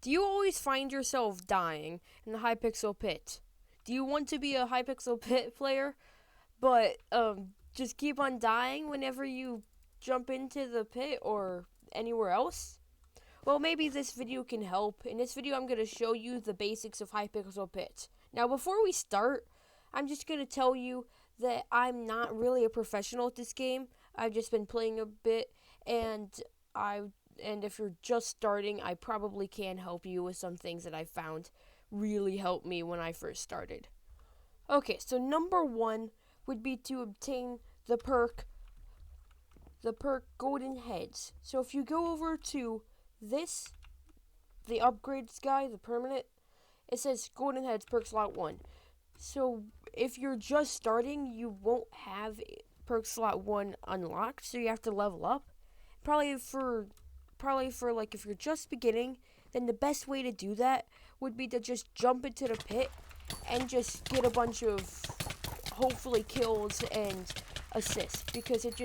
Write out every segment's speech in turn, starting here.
Do you always find yourself dying in the Hypixel pit? Do you want to be a Hypixel pit player, but just keep on dying whenever you jump into the pit or anywhere else? Well, maybe this video can help. In this video, I'm going to show you the basics of Hypixel pit. Now, before we start, I'm just going to tell you that I'm not really a professional at this game. I've just been playing a bit, and if you're just starting, I probably can help you with some things that I found really helped me when I first started. Okay, so number one would be to obtain the perk Golden Heads. So if you go over to this, the upgrades guy, the permanent, it says Golden Heads perk slot 1. So if you're just starting, you won't have perk slot 1 unlocked, so you have to level up. Probably for like if you're just beginning, then the best way to do that would be to just jump into the pit and just get a bunch of hopefully kills and assists, because it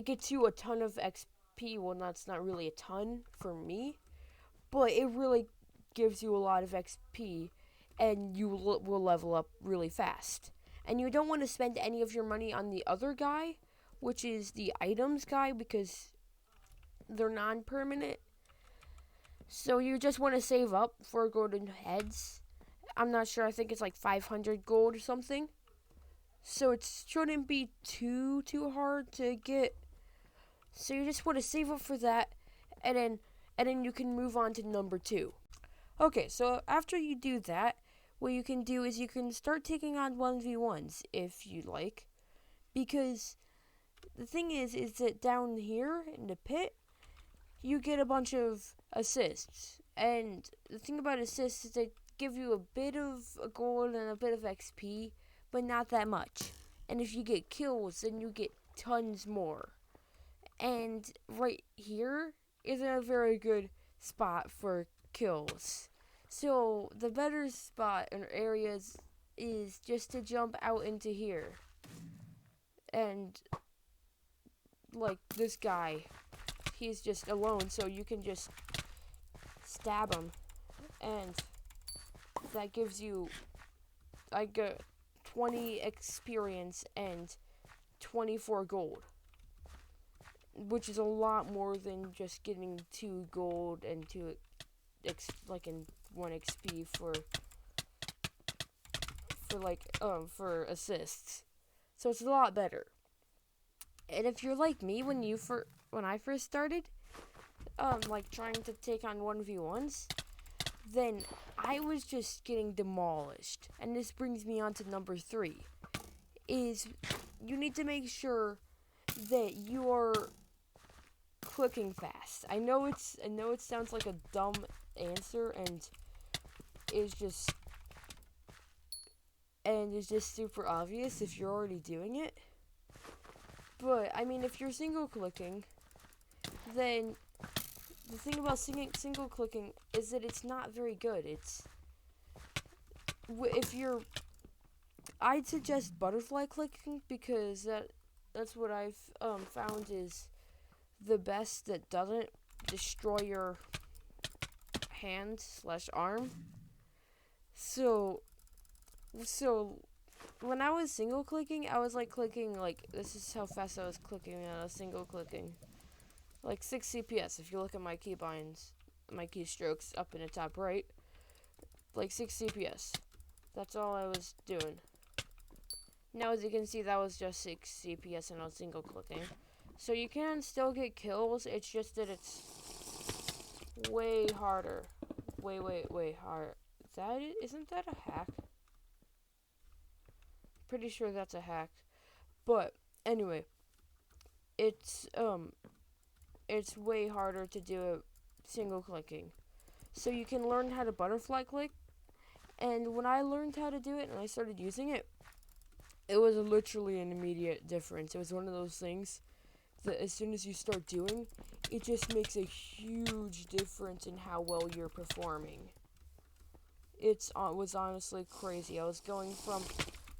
gets you a ton of XP. Well, that's not really a ton for me, but it really gives you a lot of XP, and you will level up really fast. And you don't want to spend any of your money on the other guy, which is the items guy, because they're non-permanent. So you just want to save up for golden heads. I'm not sure, I think it's like 500 gold or something. So it shouldn't be too hard to get. So you just want to save up for that, and then you can move on to number 2. Okay, so after you do that, what you can do is you can start taking on 1v1s if you like. Because the thing is that down here in the pit, you get a bunch of assists. And the thing about assists is they give you a bit of gold and a bit of XP, but not that much. And if you get kills, then you get tons more. And right here isn't a very good spot for kills. So the better spot in areas is just to jump out into here. And like this guy, he's just alone, so you can just stab him, and that gives you like 20 experience and 24 gold, which is a lot more than just getting 2 gold and 2 and 1 XP for assists. So it's a lot better. And if you're like me, when I first started, like trying to take on 1v1s, then I was just getting demolished. And this brings me on to number 3, is you need to make sure that you are clicking fast. I know it sounds like a dumb answer, and it's just super obvious if you're already doing it. But I mean, if you're single clicking, then the thing about single clicking is that it's not very good. I'd suggest butterfly clicking, because that's what I've found is the best, that doesn't destroy your hand/arm. So when I was single clicking, I was like clicking, like, this is how fast I was clicking when I was single clicking. Like 6 CPS, if you look at my keybinds, my keystrokes up in the top right, like 6 CPS. That's all I was doing. Now, as you can see, that was just 6 CPS and I was single clicking. So you can still get kills, it's just that it's way harder. Way harder. Isn't that a hack? Pretty sure that's a hack. But anyway, it's way harder to do it single clicking. So you can learn how to butterfly click. And when I learned how to do it and I started using it, it was literally an immediate difference. It was one of those things that as soon as you start doing, it just makes a huge difference in how well you're performing. It was honestly crazy. I was going from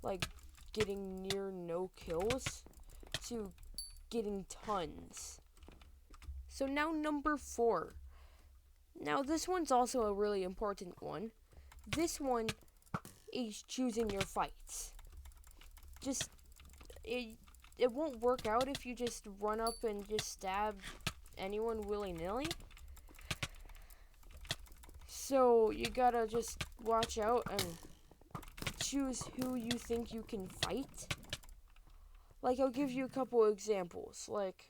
like getting near no kills to getting tons. So now number 4. Now this one's also a really important one. This one is choosing your fights. Just it won't work out if you just run up and just stab anyone willy-nilly. So you gotta just watch out and choose who you think you can fight. Like, I'll give you a couple examples. Like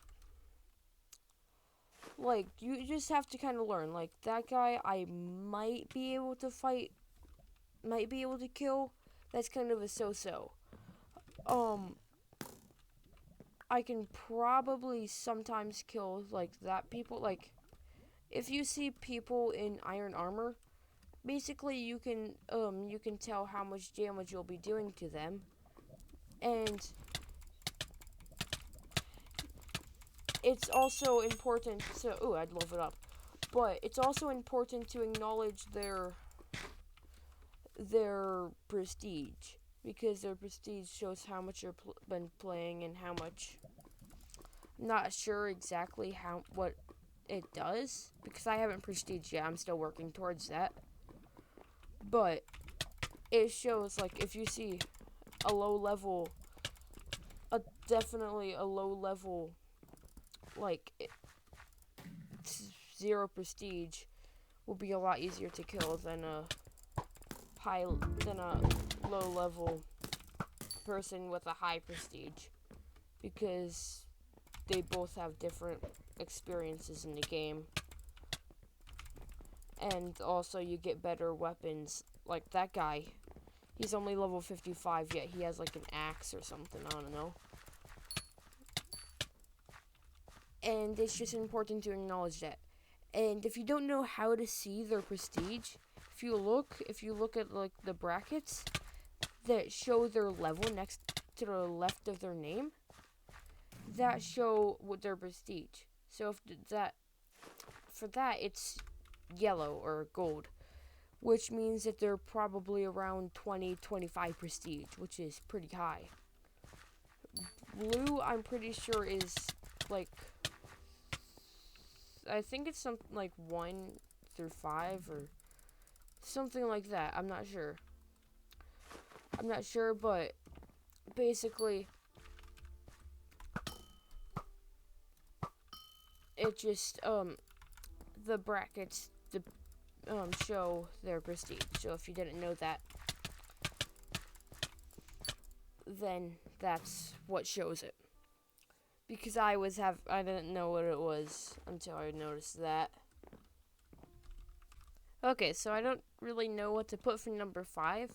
you just have to kind of learn. Like, that guy I might be able to fight, might be able to kill. That's kind of a so-so. I can probably sometimes kill, like, that people. Like, if you see people in iron armor, basically you can tell how much damage you'll be doing to them. And it's also important to, I'd level it up. But it's also important to acknowledge their prestige, because their prestige shows how much you've been playing and how much. I'm not sure exactly what it does, because I haven't prestige yet. I'm still working towards that. But it shows, like, if you see definitely a low level, like, 0 prestige will be a lot easier to kill than a low level person with a high prestige, because they both have different experiences in the game. And also you get better weapons. Like that guy, he's only level 55, yet he has like an axe or something, I don't know. And it's just important to acknowledge that. And if you don't know how to see their prestige, if you look at like the brackets that show their level next to the left of their name, that show what their prestige. So for that it's yellow or gold, which means that they're probably around 20-25 prestige, which is pretty high. Blue, I'm pretty sure, is like, I think it's something like 1 through 5 or something like that. I'm not sure, but basically it just the brackets show their prestige. So if you didn't know that, then that's what shows it. Because I didn't know what it was until I noticed that. Okay, so I don't really know what to put for number 5.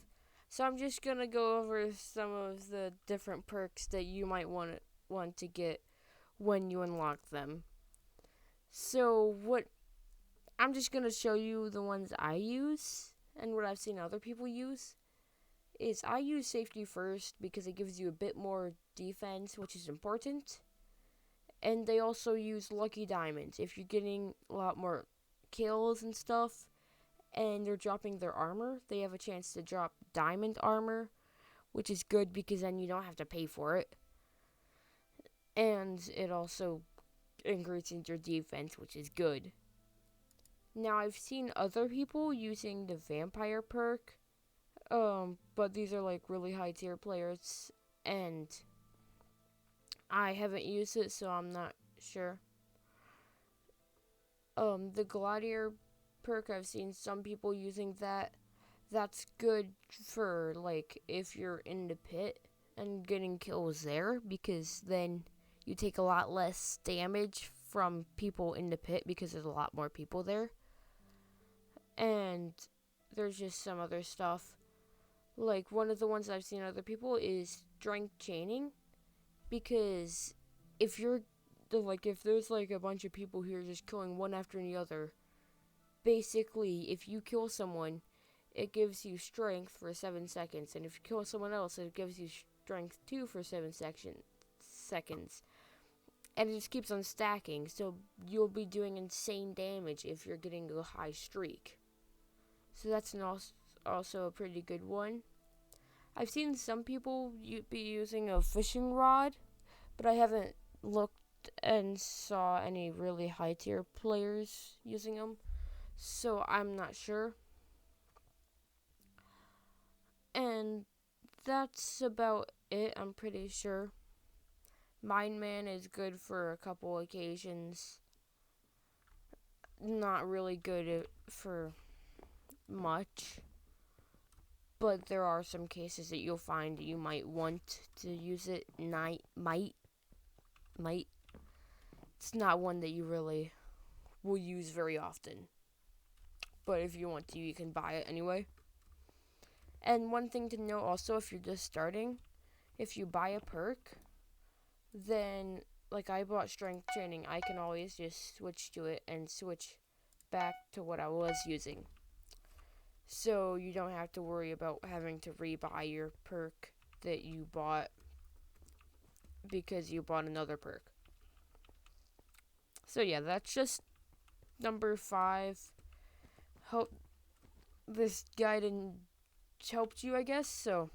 So I'm just gonna go over some of the different perks that you might want to get when you unlock them. So I'm just gonna show you the ones I use and what I've seen other people use. Is I use safety first because it gives you a bit more defense, which is important. And they also use lucky diamonds. If you're getting a lot more kills and stuff, and they're dropping their armor, they have a chance to drop diamond armor, which is good because then you don't have to pay for it. And it also increases your defense, which is good. Now, I've seen other people using the vampire perk, but these are like really high tier players, and I haven't used it, so I'm not sure. The gladiator perk, I've seen some people using that. That's good for, like, if you're in the pit and getting kills there, because then you take a lot less damage from people in the pit because there's a lot more people there. And there's just some other stuff. Like, one of the ones I've seen other people is strength chaining, because if there's like a bunch of people who are just killing one after the other, basically, if you kill someone, it gives you strength for 7 seconds. And if you kill someone else, it gives you strength 2 for 7 seconds. And it just keeps on stacking. So you'll be doing insane damage if you're getting a high streak. So that's also a pretty good one. I've seen some people be using a fishing rod, but I haven't looked and saw any really high tier players using them. So I'm not sure. And that's about it, I'm pretty sure. Mind Man is good for a couple occasions. Not really good for much. But there are some cases that you'll find that you might want to use it. Might. It's not one that you really will use very often. But if you want to, you can buy it anyway. And one thing to know also, if you're just starting, if you buy a perk, then, like I bought strength training, I can always just switch to it and switch back to what I was using. So you don't have to worry about having to rebuy your perk that you bought because you bought another perk. So yeah, that's just number 5. Hope this guide helped you, I guess. So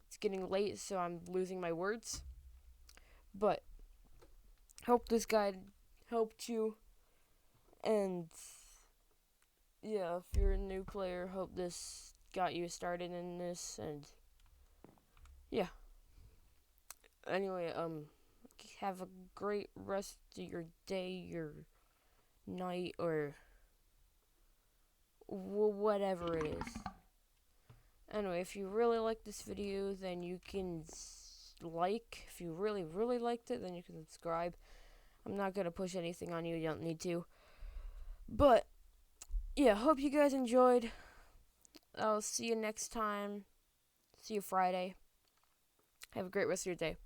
it's getting late, so I'm losing my words. But hope this guide helped you. And yeah, if you're a new player, hope this got you started in this. And yeah. Anyway, have a great rest of your day, your night, or whatever it is. Anyway, if you really like this video, then you can like. If you really, really liked it, then you can subscribe. I'm not going to push anything on you. You don't need to. But, yeah, hope you guys enjoyed. I'll see you next time. See you Friday. Have a great rest of your day.